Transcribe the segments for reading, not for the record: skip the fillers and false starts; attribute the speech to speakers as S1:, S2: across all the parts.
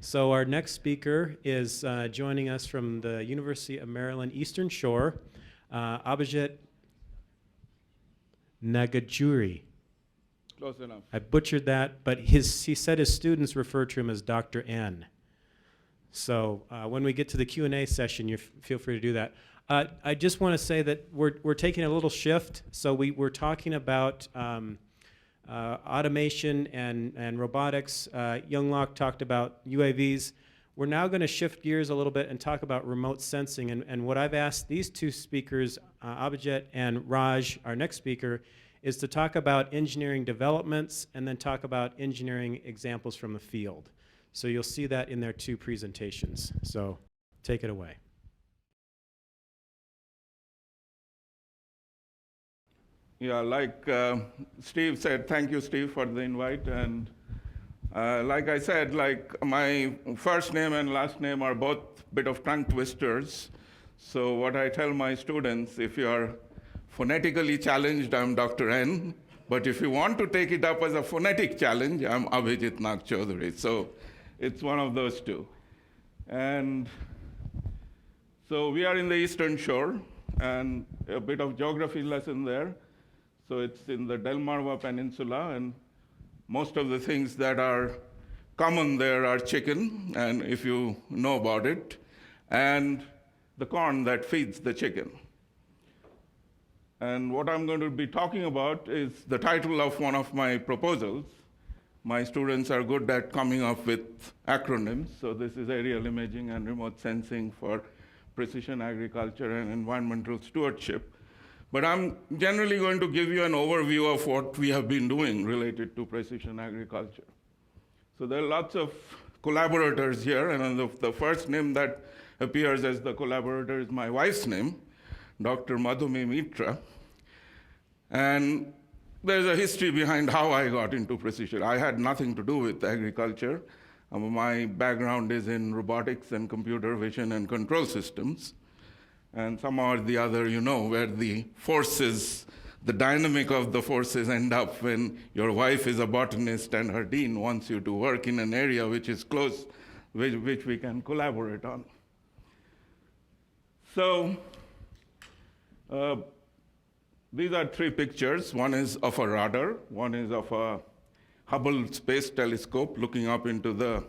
S1: So our next speaker is joining us from the University of Maryland Eastern Shore, Abhijit Nagchaudhuri.
S2: Close enough.
S1: I butchered that, but he said his students refer to him as Dr. N. So when we get to the Q&A session, you feel free to do that. I just want to say that we're taking a little shift. So we're talking about automation and robotics. Young-Lok talked about UAVs. We're now going to shift gears a little bit and talk about remote sensing. And what I've asked these two speakers, Abhijit and Raj, our next speaker, is to talk about engineering developments and then talk about engineering examples from the field. So you'll see that in their two presentations. So take it away.
S2: Yeah, like Steve said, thank you, Steve, for the invite. And like I said, like my first name and last name are both a bit of tongue twisters. So what I tell my students, if you are phonetically challenged, I'm Dr. N. But if you want to take it up as a phonetic challenge, I'm Abhijit Nagchaudhuri. So it's one of those two. And so we are in the Eastern Shore, and a bit of geography lesson there. So it's in the Delmarva Peninsula, and most of the things that are common there are chicken, and if you know about it, and the corn that feeds the chicken. And what I'm going to be talking about is the title of one of my proposals. My students are good at coming up with acronyms, so this is aerial imaging and remote sensing for precision agriculture and environmental stewardship. But I'm generally going to give you an overview of what we have been doing related to precision agriculture. So there are lots of collaborators here, and the first name that appears as the collaborator is my wife's name, Dr. Madhumi Mitra. And there's a history behind how I got into precision. I had nothing to do with agriculture. My background is in robotics and computer vision and control systems. And somehow or the other, you know, where the forces, the dynamic of the forces end up when your wife is a botanist and her dean wants you to work in an area which is close, which we can collaborate on. So these are three pictures. One is of a radar, one is of a Hubble Space Telescope looking up into the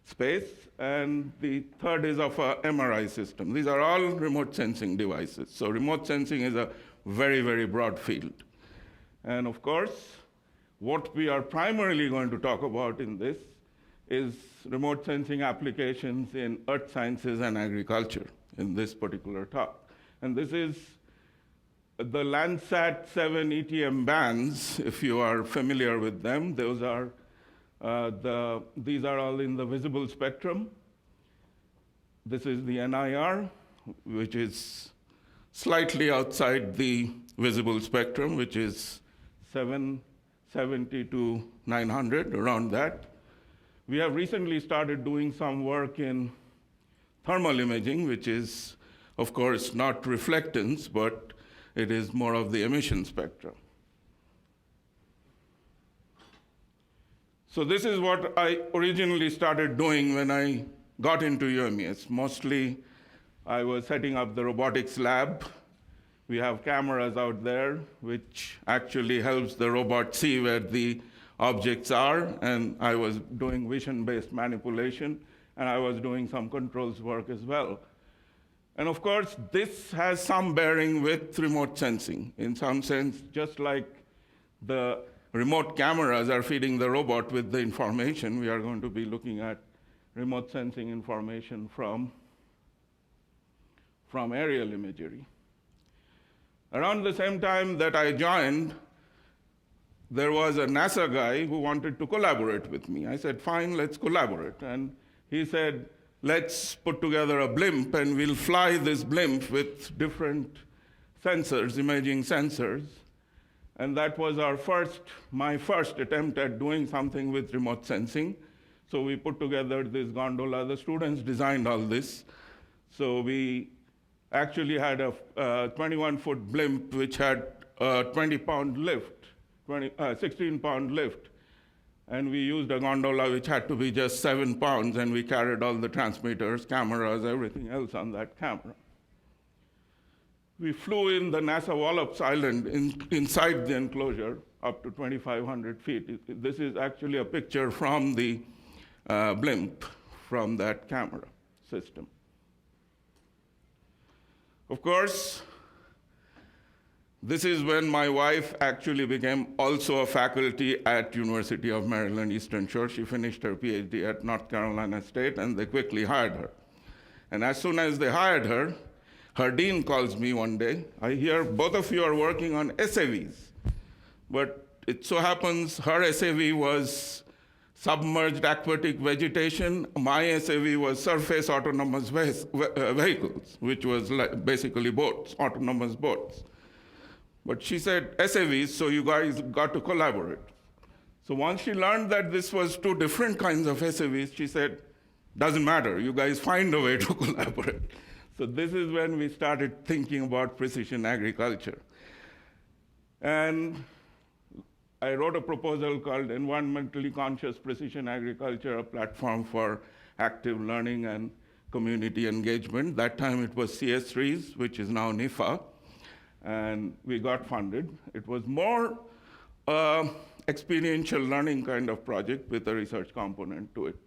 S2: space, and the third is of a MRI system. These are all remote sensing devices. So remote sensing is a very, very broad field. And of course, what we are primarily going to talk about in this is remote sensing applications in earth sciences and agriculture in this particular talk. And this is the Landsat 7 ETM bands, if you are familiar with them. Those are these are all in the visible spectrum. This is the NIR, which is slightly outside the visible spectrum, which is 770 to 900, around that. We have recently started doing some work in thermal imaging, which is, of course, not reflectance, but it is more of the emission spectrum. So this is what I originally started doing when I got into UMES. Mostly, I was setting up the robotics lab. We have cameras out there, which actually helps the robot see where the objects are, and I was doing vision-based manipulation, and I was doing some controls work as well. And of course, this has some bearing with remote sensing. In some sense, just like the remote cameras are feeding the robot with the information, we are going to be looking at remote sensing information from aerial imagery. Around the same time that I joined, there was a NASA guy who wanted to collaborate with me. I said, fine, let's collaborate. And he said, let's put together a blimp, and we'll fly this blimp with different sensors, imaging sensors. And that was my first attempt at doing something with remote sensing. So we put together this gondola. The students designed all this. So we actually had a 21-foot blimp which had a 20-pound lift, 16-pound lift. And we used a gondola which had to be just 7 pounds, and we carried all the transmitters, cameras, everything else on that camera. We flew in the NASA Wallops Island inside the enclosure up to 2,500 feet. This is actually a picture from the Blimp, from that camera system. Of course, this is when my wife actually became also a faculty at University of Maryland Eastern Shore. She finished her PhD at North Carolina State, and they quickly hired her. And as soon as they hired her, her dean calls me one day. I hear both of you are working on SAVs. But it so happens her SAV was submerged aquatic vegetation. My SAV was surface autonomous vehicles, which was basically boats, autonomous boats. But she said, SAVs, so you guys got to collaborate. So once she learned that this was 2 different kinds of SAVs, she said, doesn't matter, you guys find a way to collaborate. So this is when we started thinking about precision agriculture. And I wrote a proposal called Environmentally Conscious Precision Agriculture, a platform for active learning and community engagement. That time it was CS3s, which is now NIFA. And we got funded. It was more experiential learning kind of project with a research component to it.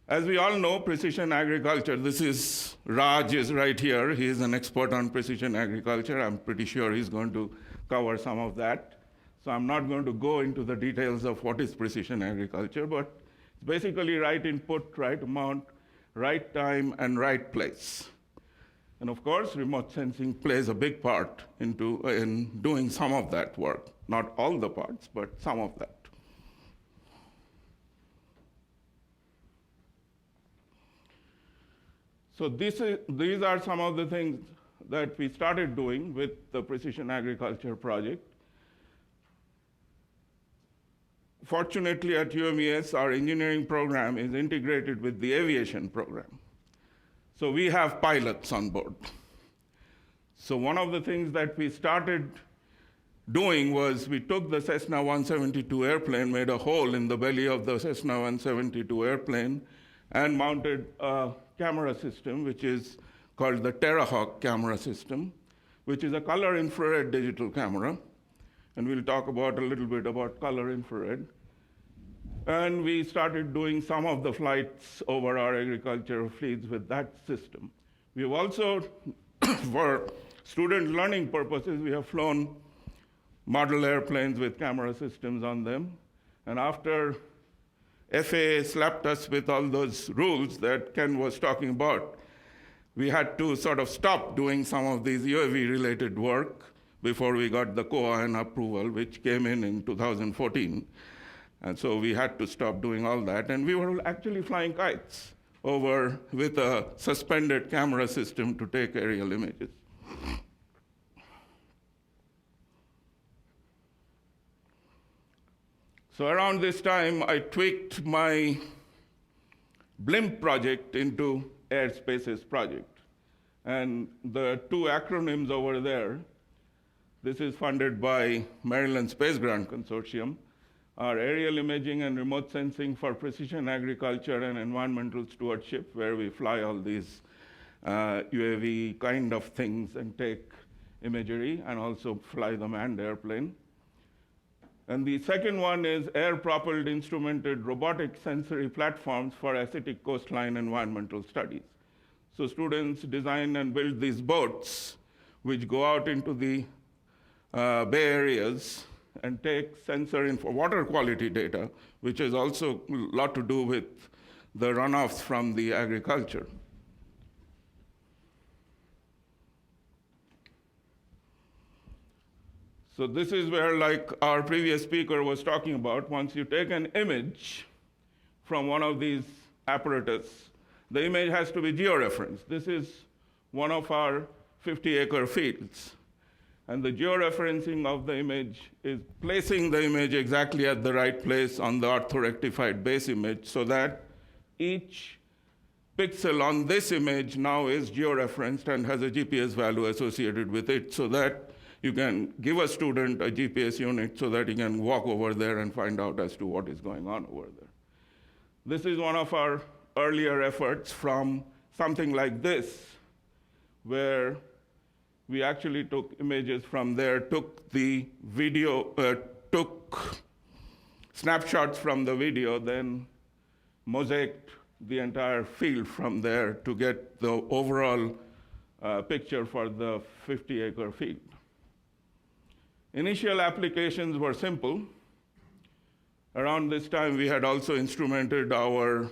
S2: As we all know, precision agriculture, this is, Raj is right here. He is an expert on precision agriculture. I'm pretty sure he's going to cover some of that. So I'm not going to go into the details of what is precision agriculture, but it's basically right input, right amount, right time, and right place. And of course, remote sensing plays a big part in doing some of that work. Not all the parts, but some of that. So these are some of the things that we started doing with the Precision Agriculture project. Fortunately, at UMES, our engineering program is integrated with the aviation program. So we have pilots on board. So one of the things that we started doing was we took the Cessna 172 airplane, made a hole in the belly of the Cessna 172 airplane, and mounted a camera system, which is called the Terrahawk camera system, which is a color infrared digital camera. And we'll talk about a little bit about color infrared. And we started doing some of the flights over our agricultural fleets with that system. We've also, for student learning purposes, we have flown model airplanes with camera systems on them. And after FAA slapped us with all those rules that Ken was talking about, we had to sort of stop doing some of these UAV-related work before we got the FAA approval, which came in 2014. And so we had to stop doing all that. And we were actually flying kites over with a suspended camera system to take aerial images. So around this time, I tweaked my Blimp project into Airspaces project. And the 2 acronyms over there, this is funded by Maryland Space Grant Consortium, are aerial imaging and remote sensing for precision agriculture and environmental stewardship, where we fly all these UAV kind of things and take imagery and also fly the manned airplane. And the second one is air-propelled instrumented robotic sensory platforms for acidic coastline environmental studies. So students design and build these boats which go out into the bay areas and take sensor info, water quality data, which has also a lot to do with the runoffs from the agriculture. So this is where, like our previous speaker was talking about, once you take an image from one of these apparatus, the image has to be georeferenced. This is one of our 50-acre fields. And the georeferencing of the image is placing the image exactly at the right place on the orthorectified base image so that each pixel on this image now is georeferenced and has a GPS value associated with it so that you can give a student a GPS unit so that he can walk over there and find out as to what is going on over there. This is one of our earlier efforts from something like this, where we actually took images from there, took the video, took snapshots from the video, then mosaicked the entire field from there to get the overall picture for the 50-acre field. Initial applications were simple. Around this time, we had also instrumented our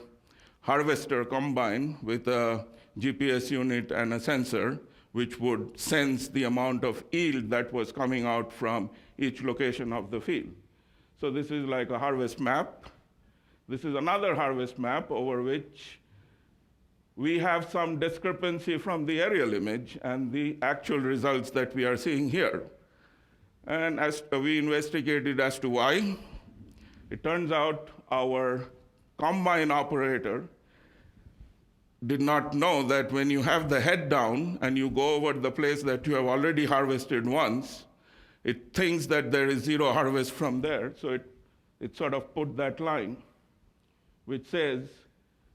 S2: harvester combine with a GPS unit and a sensor, which would sense the amount of yield that was coming out from each location of the field. So this is like a harvest map. This is another harvest map over which we have some discrepancy from the aerial image and the actual results that we are seeing here. And as we investigated as to why, it turns out our combine operator did not know that when you have the head down and you go over the place that you have already harvested once, it thinks that there is zero harvest from there, so it sort of put that line, which says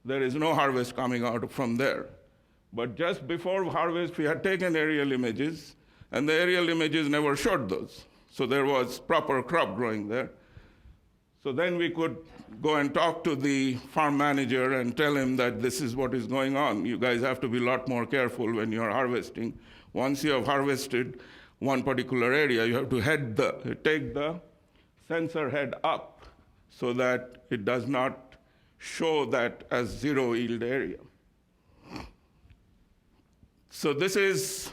S2: there is no harvest coming out from there. But just before harvest, we had taken aerial images, and the aerial images never showed those. So there was proper crop growing there. So then we could go and talk to the farm manager and tell him that this is what is going on. You guys have to be a lot more careful when you're harvesting. Once you have harvested one particular area, you have to take the sensor head up so that it does not show that as zero yield area. So this is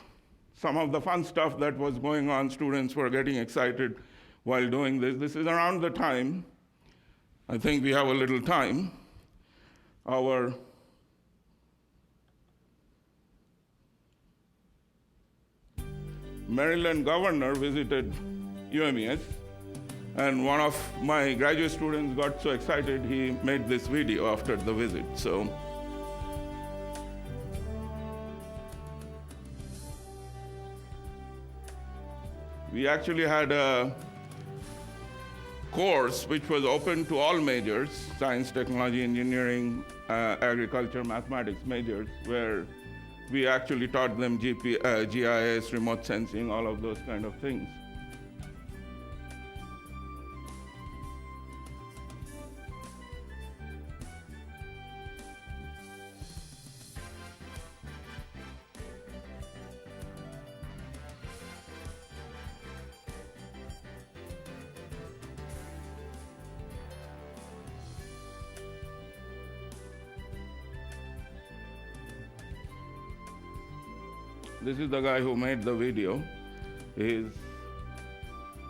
S2: some of the fun stuff that was going on. Students were getting excited while doing this. This is around the time, I think we have a little time, our Maryland governor visited UMES, and one of my graduate students got so excited he made this video after the visit. So we actually had a course which was open to all majors, science, technology, engineering, agriculture, mathematics majors, where we actually taught them GIS, remote sensing, all of those kind of things. This is the guy who made the video. He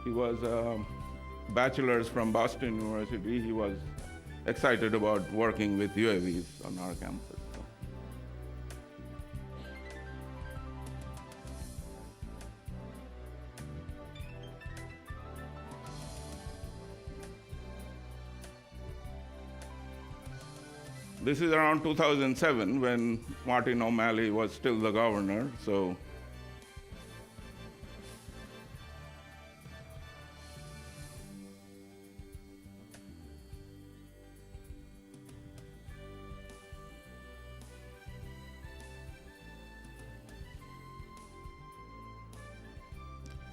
S2: was a bachelor's from Boston University. He was excited about working with UAVs on our campus. This is around 2007 when Martin O'Malley was still the governor, so.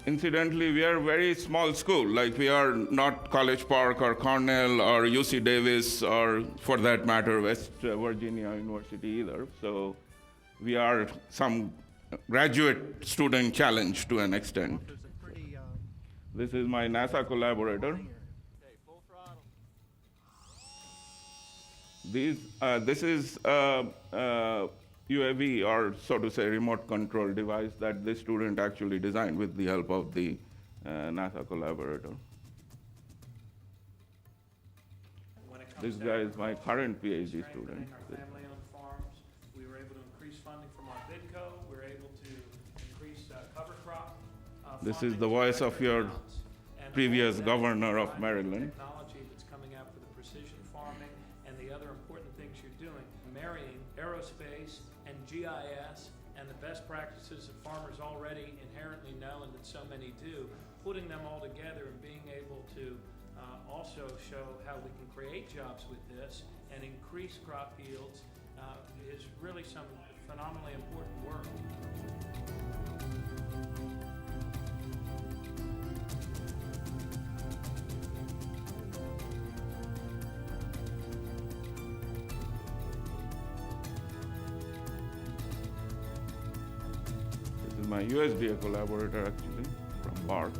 S2: Incidentally, we are a very small school. Like, we are not College Park or Cornell or UC Davis or, for that matter, West Virginia University either. So we are some graduate student challenge to an extent. This is my NASA collaborator.
S3: Okay, full throttle.
S2: This is UAV, or so to say, remote control device that this student actually designed with the help of the NASA collaborator. This guy is my current PhD student.
S1: Our family-owned farms, we were able to increase funding from our BidCo. We were able to increase cover crop.
S2: This is the voice of your previous governor of Maryland.
S1: Technology that's coming out for the precision farming and the other important things you're doing, marrying aerospace and GIS
S4: and the best practices that farmers already inherently know and that so many do, putting them all together and being able to also show how we can create jobs with this and increase crop yields is really some phenomenally important work.
S2: This is my USDA collaborator, actually, from BARC.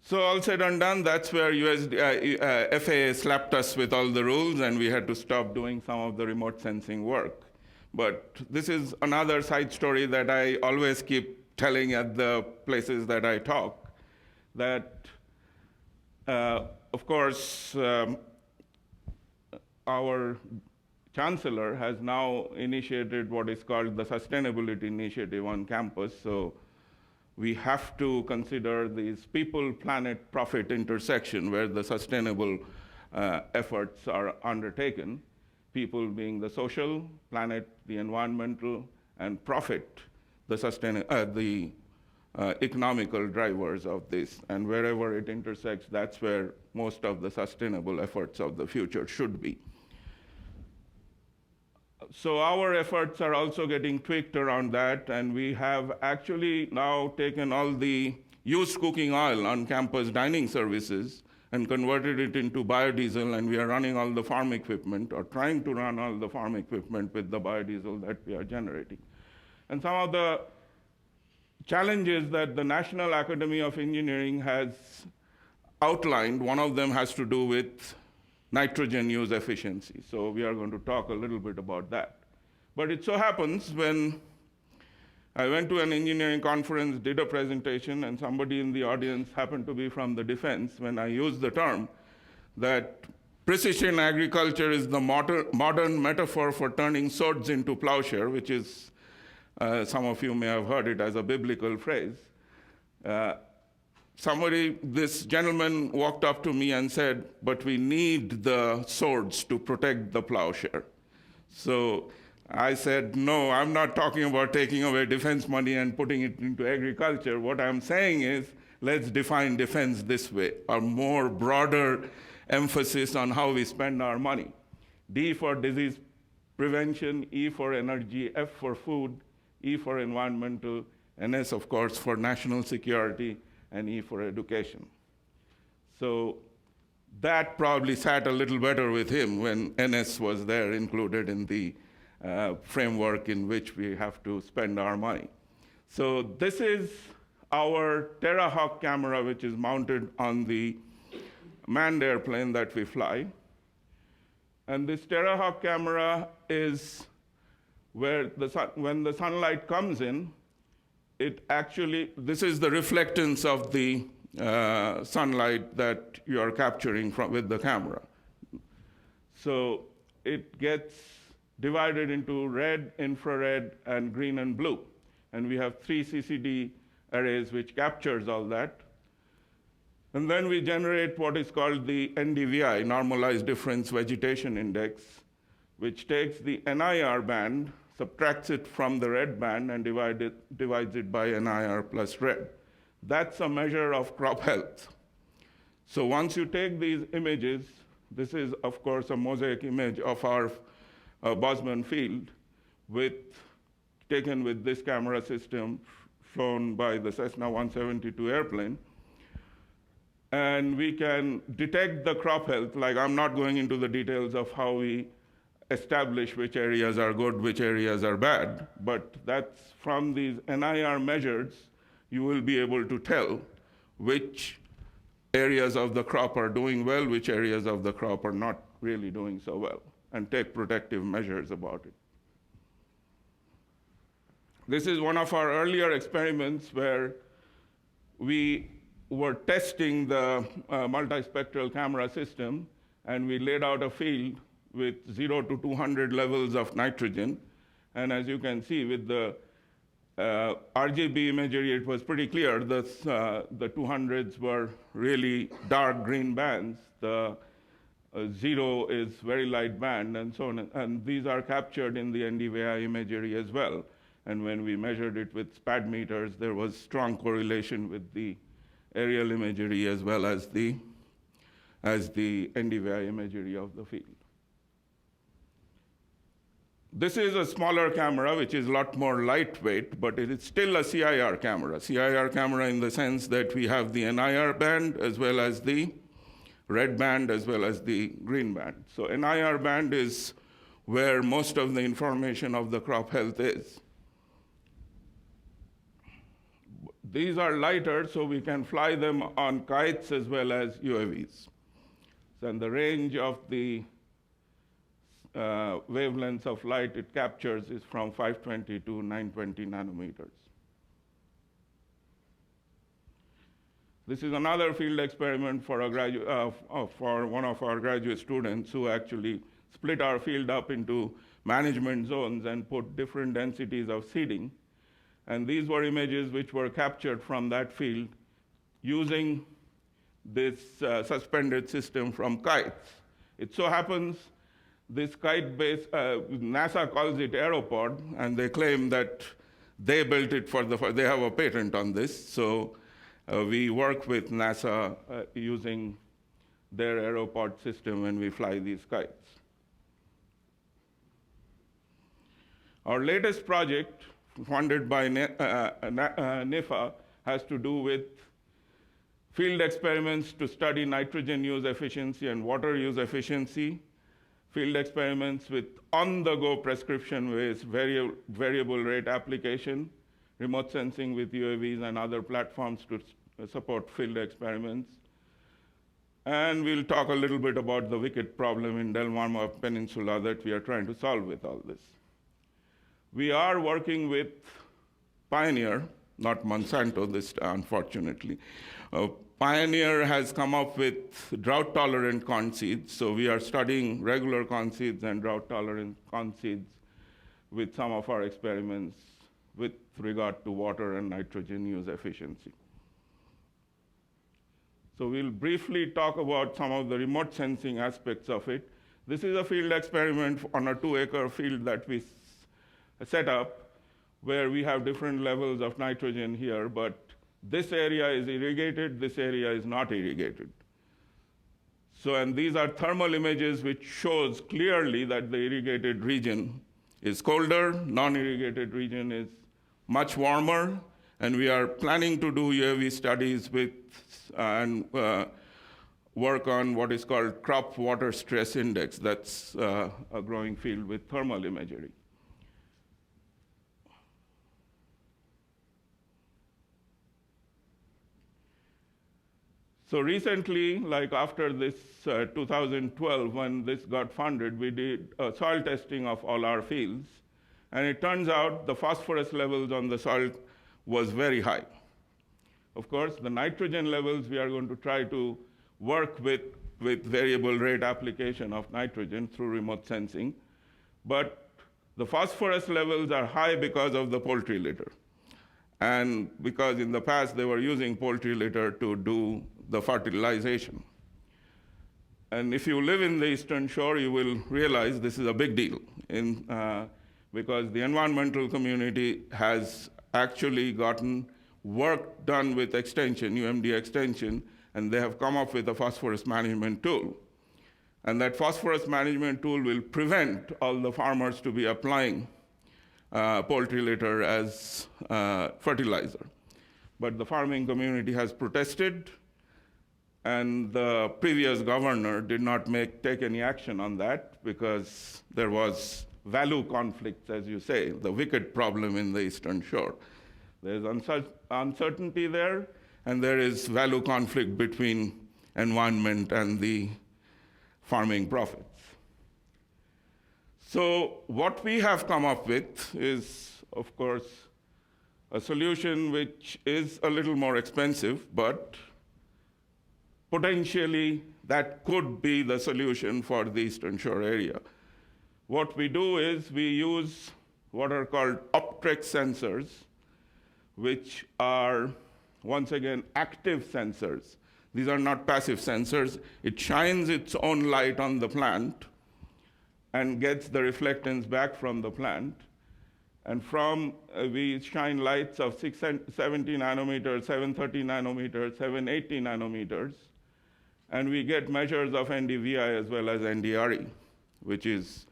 S2: So all said and done, that's where FAA slapped us with all the rules, and we had to stop doing some of the remote sensing work. But this is another side story that I always keep telling at the places that I talk, that, of course, our chancellor has now initiated what is called the Sustainability Initiative on campus. So we have to consider these people, planet, profit intersection where the sustainable efforts are undertaken, people being the social, planet, the environmental, and profit, the economical drivers of this. And wherever it intersects, that's where most of the sustainable efforts of the future should be. So our efforts are also getting tweaked around that, and we have actually now taken all the used cooking oil on campus dining services and converted it into biodiesel, and we are running all the farm equipment, or trying to run all the farm equipment with the biodiesel that we are generating. And some of the challenges that the National Academy of Engineering has outlined, one of them has to do with nitrogen use efficiency. So we are going to talk a little bit about that. But it so happens when I went to an engineering conference, did a presentation, and somebody in the audience happened to be from the defense, when I used the term that precision agriculture is the modern metaphor for turning swords into plowshare, which is, some of you may have heard it as a biblical phrase. This gentleman walked up to me and said, but we need the swords to protect the plowshare. So I said, no, I'm not talking about taking away defense money and putting it into agriculture. What I'm saying is, let's define defense this way, a more broader emphasis on how we spend our money. D for disease prevention, E for energy, F for food, E for environmental, and S, of course, for national security, and E for education. So that probably sat a little better with him when NS was there included in the framework in which we have to spend our money. So this is our TerraHawk camera, which is mounted on the manned airplane that we fly. And this TerraHawk camera is where when the sunlight comes in, this is the reflectance of the sunlight that you are capturing with the camera. So it gets divided into red, infrared, and green and blue. And we have 3 CCD arrays which captures all that. And then we generate what is called the NDVI, Normalized Difference Vegetation Index, which takes the NIR band, subtracts it from the red band, and divides it by NIR plus red. That's a measure of crop health. So once you take these images, this is, of course, a mosaic image of our Bosman field taken with this camera system flown by the Cessna 172 airplane. And we can detect the crop health. Like, I'm not going into the details of how we establish which areas are good, which areas are bad, but that's from these NIR measures, you will be able to tell which areas of the crop are doing well, which areas of the crop are not really doing so well, and take protective measures about it. This is one of our earlier experiments where we were testing the multispectral camera system, and we laid out a field with 0 to 200 levels of nitrogen. And as you can see with the RGB imagery, it was pretty clear. The 200s were really dark green bands. The 0 is very light band, and so on. And these are captured in the NDVI imagery as well. And when we measured it with SPAD meters, there was strong correlation with the aerial imagery as well as the NDVI imagery of the field. This is a smaller camera, which is a lot more lightweight, but it is still a CIR camera. CIR camera in the sense that we have the NIR band as well as the red band as well as the green band. So NIR band is where most of the information of the crop health is. These are lighter, so we can fly them on kites as well as UAVs. And the range of the wavelengths of light it captures is from 520 to 920 nanometers. This is another field experiment for one of our graduate students who actually split our field up into management zones and put different densities of seeding. And these were images which were captured from that field using this suspended system from kites. It so happens this kite base, NASA calls it Aeroport, and they claim that they built it they have a patent on this. So we work with NASA using their Aeroport system when we fly these kites. Our latest project, funded by NIFA, has to do with field experiments to study nitrogen use efficiency and water use efficiency, field experiments with on-the-go prescription-based variable rate application, remote sensing with UAVs and other platforms to support field experiments. And we'll talk a little bit about the wicket problem in Delmarva Peninsula that we are trying to solve with all this. We are working with Pioneer, not Monsanto this time, unfortunately. Pioneer has come up with drought-tolerant corn seeds, so we are studying regular corn seeds and drought-tolerant corn seeds with some of our experiments with regard to water and nitrogen use efficiency. So we'll briefly talk about some of the remote sensing aspects of it. This is a field experiment on a 2-acre field that we set up where we have different levels of nitrogen here, but this area is irrigated, this area is not irrigated. So, and these are thermal images which shows clearly that the irrigated region is colder, non-irrigated region is much warmer, and we are planning to do UAV studies with and work on what is called crop water stress index. That's a growing field with thermal imagery. So recently, like after this 2012, when this got funded, we did soil testing of all our fields. And it turns out the phosphorus levels on the soil was very high. Of course, the nitrogen levels, we are going to try to work with variable rate application of nitrogen through remote sensing. But the phosphorus levels are high because of the poultry litter. And because in the past they were using poultry litter to do the fertilization. And if you live in the Eastern Shore, you will realize this is a big deal because the environmental community has actually gotten work done with extension, UMD extension, and they have come up with a phosphorus management tool. And that phosphorus management tool will prevent all the farmers to be applying poultry litter as fertilizer. But the farming community has protested, and the previous governor did not take any action on that because there was value conflicts, as you say, the wicket problem in the Eastern Shore. There's uncertainty there, and there is value conflict between environment and the farming profits. So what we have come up with is, of course, a solution which is a little more expensive, but potentially that could be the solution for the Eastern Shore area. What we do is we use what are called Optrex sensors, which are, once again, active sensors. These are not passive sensors. It shines its own light on the plant and gets the reflectance back from the plant. And we shine lights of 670 nanometers, 730 nanometers, 780 nanometers, and we get measures of NDVI as well as NDRE, which is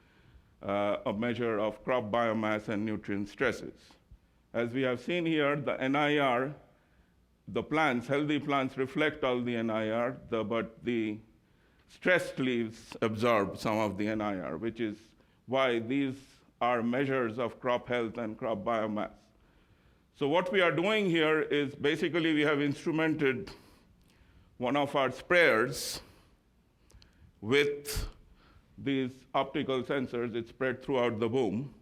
S2: a measure of crop biomass and nutrient stresses. As we have seen here, the NIR, the plants, healthy plants reflect all the NIR, but the stressed leaves absorb some of the NIR, which is why these are measures of crop health and crop biomass. So what we are doing here is basically we have instrumented one of our sprayers with these optical sensors. It's spread throughout the boom.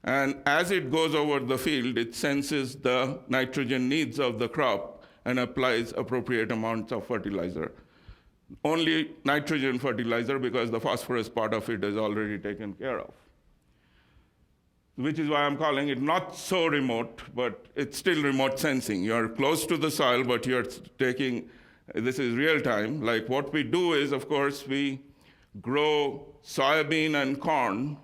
S2: And as it goes over the field, it senses the nitrogen needs of the crop and applies appropriate amounts of fertilizer. Only nitrogen fertilizer, because the phosphorus part of it is already taken care of. Which is why I'm calling it not so remote, but it's still remote sensing. You're close to the soil, but you're taking, this is real time. Like what we do is, of course, we grow soybean and corn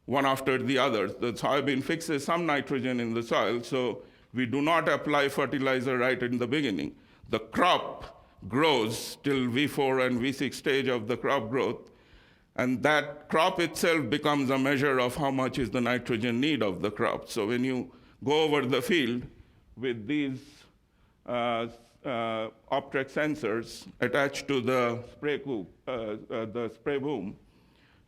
S2: one after the other. The soybean fixes some nitrogen in the soil, so we do not apply fertilizer right in the beginning. The crop grows till V4 and V6 stage of the crop growth, and that crop itself becomes a measure of how much is the nitrogen need of the crop. So when you go over the field with these Optrex sensors attached to the spray boom,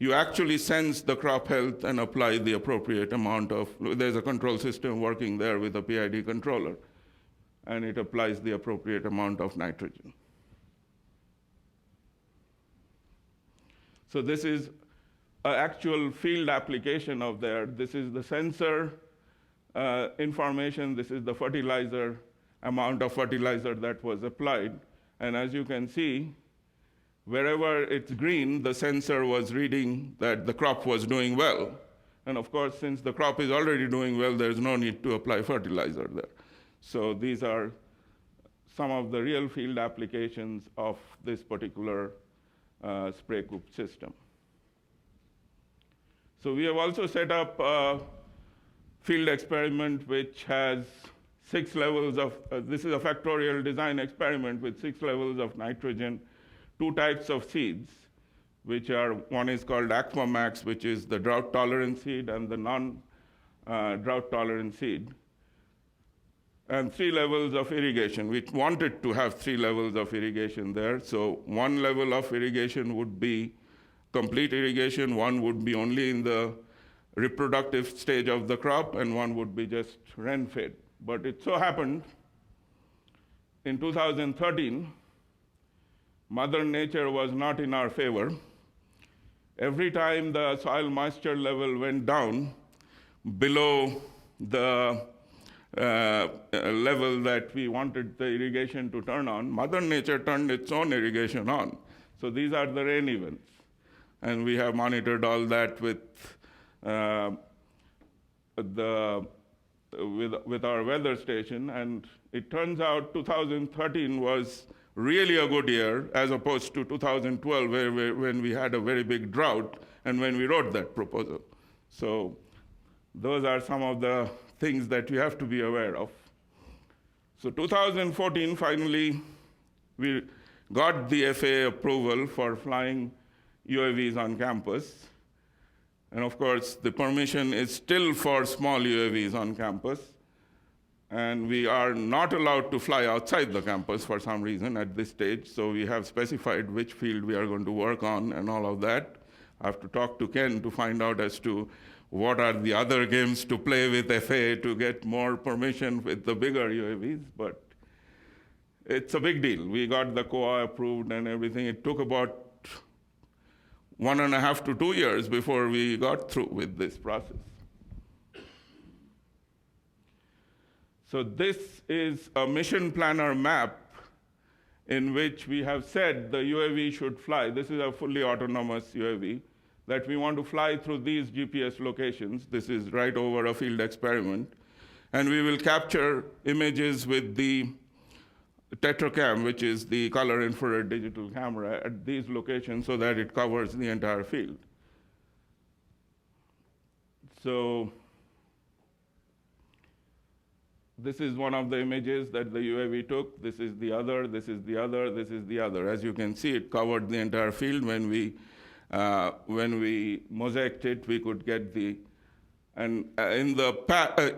S2: you actually sense the crop health and apply the appropriate amount of, there's a control system working there with a PID controller, and it applies the appropriate amount of nitrogen. So this is an actual field application of there. This is the sensor information. This is the fertilizer, amount of fertilizer that was applied. And as you can see, wherever it's green, the sensor was reading that the crop was doing well. And of course, since the crop is already doing well, there's no need to apply fertilizer there. So these are some of the real field applications of this particular spray coop system. So we have also set up a field experiment which has 6 levels of, this is a factorial design experiment with 6 levels of nitrogen, 2 types of seeds, which are, one is called Aquamax, which is the drought-tolerant seed, and the non-drought-tolerant seed. And 3 levels of irrigation. We wanted to have 3 levels of irrigation there. So 1 level of irrigation would be complete irrigation, 1 would be only in the reproductive stage of the crop, and 1 would be just rain-fed. But it so happened in 2013, Mother Nature was not in our favor. Every time the soil moisture level went down below the level that we wanted the irrigation to turn on, Mother Nature turned its own irrigation on. So these are the rain events. And we have monitored all that with our weather station. And it turns out 2013 was really a good year, as opposed to 2012, when we had a very big drought and when we wrote that proposal. So those are some of the things that you have to be aware of. So 2014, finally, we got the FAA approval for flying UAVs on campus. And of course, the permission is still for small UAVs on campus. And we are not allowed to fly outside the campus for some reason at this stage. So we have specified which field we are going to work on and all of that. I have to talk to Ken to find out as to what are the other games to play with FAA to get more permission with the bigger UAVs, but it's a big deal. We got the COA approved and everything. It took about 1.5 to 2 years before we got through with this process. So this is a mission planner map in which we have said the UAV should fly. This is a fully autonomous UAV that we want to fly through these GPS locations. This is right over a field experiment. And we will capture images with the tetracam, which is the color infrared digital camera, at these locations so that it covers the entire field. So this is one of the images that the UAV took. This is the other, this is the other, this is the other. As you can see, it covered the entire field. When we mosaicked it, we could get the, and in the,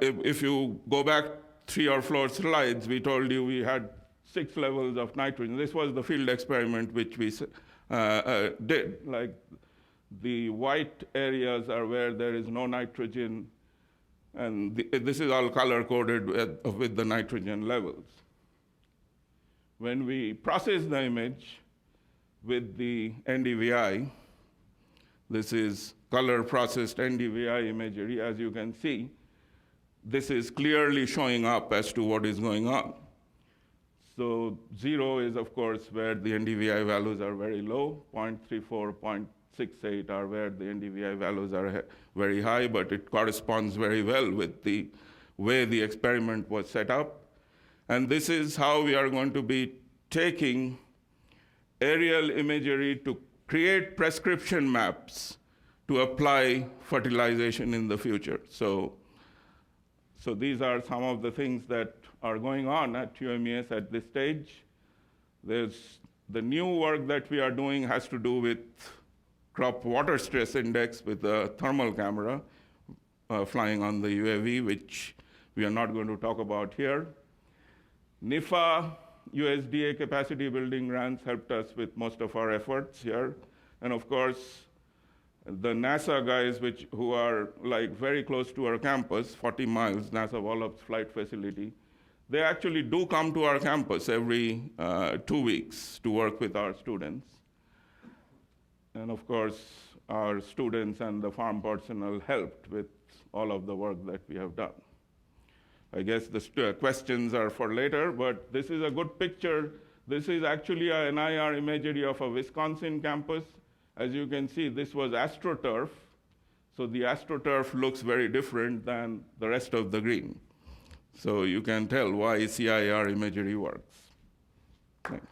S2: if you go back 3 or 4 slides, we told you we had 6 levels of nitrogen. This was the field experiment which we did. Like the white areas are where there is no nitrogen, and this is all color-coded with the nitrogen levels. When we process the image with the NDVI, this is color-processed NDVI imagery. As you can see, this is clearly showing up as to what is going on. So 0 is, of course, where the NDVI values are very low. 0.34, 0.68 are where the NDVI values are very high, but it corresponds very well with the way the experiment was set up. And this is how we are going to be taking aerial imagery to create prescription maps to apply fertilization in the future. So these are some of the things that are going on at UMES at this stage. There's the new work that we are doing has to do with crop water stress index with a thermal camera flying on the UAV, which we are not going to talk about here. NIFA USDA capacity building grants helped us with most of our efforts here. And of course, the NASA guys, who are like very close to our campus, 40 miles, NASA Wallops Flight Facility, they actually do come to our campus every 2 weeks to work with our students. And of course, our students and the farm personnel helped with all of the work that we have done. I guess the questions are for later, but this is a good picture. This is actually an NIR imagery of a Wisconsin campus. As you can see, this was AstroTurf. So the AstroTurf looks very different than the rest of the green. So you can tell why CIR imagery works. Thanks.